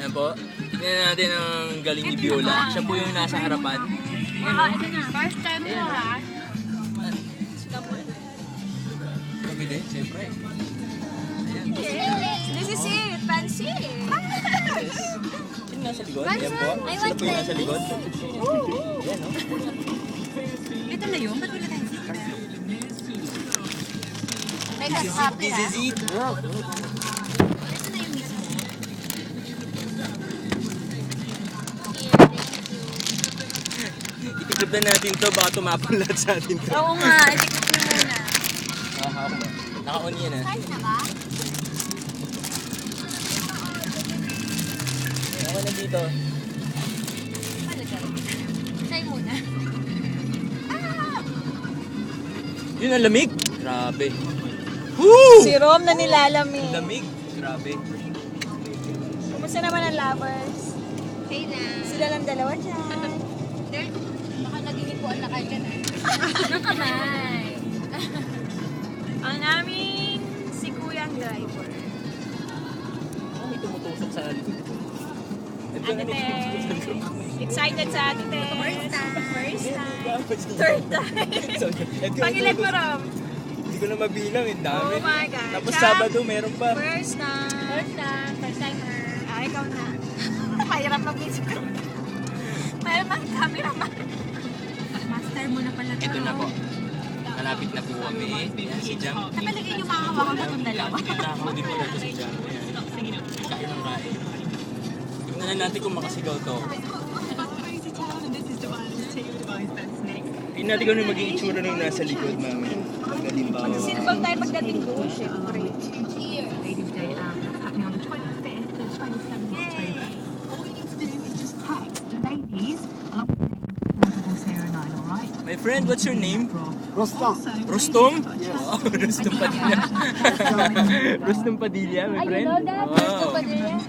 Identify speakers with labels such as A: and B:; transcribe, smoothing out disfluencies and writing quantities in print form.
A: Ayan po. Tingnan natin ang galing ni Viola. Siya po yung nasa harapan.
B: Ito na. First time ko ha.
A: Kami din, siyempre.
B: This is it. Fancy.
A: Sino nasa likod? Ayan po. Sila po yung nasa likod. Ayan, no?
B: Ito na yun. Ba't wala tayong may kasapi
A: This is it.
B: Ito na yung mismo.
A: Itikip na natin to. Baka tumapang lahat sa atin to.
B: Oo nga. Itikip nyo muna.
A: Hawak mo. Naka-on yan, ha?
B: Size na ba?
A: Ako na dito.
B: Palagay. Try muna.
A: Yun ang lamig. Grabe. Woo!
C: Si Rom na nilalamig.
A: Lamig. Grabe.
C: Kumusta naman ang lovers?
B: Okay na.
C: Sila lang dalawa dyan.
B: Baka naging ipuan na kayo dyan. Ng kamay.
C: Ang naming si Kuyang driver.
A: Oh, may tumutusok sa likod ko. Ito
C: Ate Tess. Excited sa Ate Tess.
B: First time.
C: First time.
A: Third
C: Third time. Pangilan mo, Rom?
A: Hindi ko na mabilang. Ang dami.
C: Oh my God.
A: Tapos
C: Chap.
A: Sabado, meron pa.
C: First time.
B: First time. First timer.
C: Ikaw na. Mahirap mag-isip ko. Mahirap ang cameraman.
B: Master mo na pala.
A: Ito na po. Malapit na po kami. Yan, si Jam.
B: Napalagay yung mga hawakan ko itong dalawa.
A: Nakakawa din po natin si Jam. Ayan. Kain ng kain. Tingnan na natin kung makasigaw to. Tingnan natin kung ano maging itsura nung nasa likod namin. Halimbawa.
C: Sinubag tayo pagdating doon, syempre.
B: Cheers.
D: happening on the 25th to 27th of October. All you need to do is just text ladies along with the Sarah and I, all right?
A: My friend, what's your name?
D: Rostam.
A: Rostom? Wow, Rostom Padilla. Rostom Padilla, my
B: Ay, you
A: friend.
B: know that?
A: Wow.
B: Gusto pa din.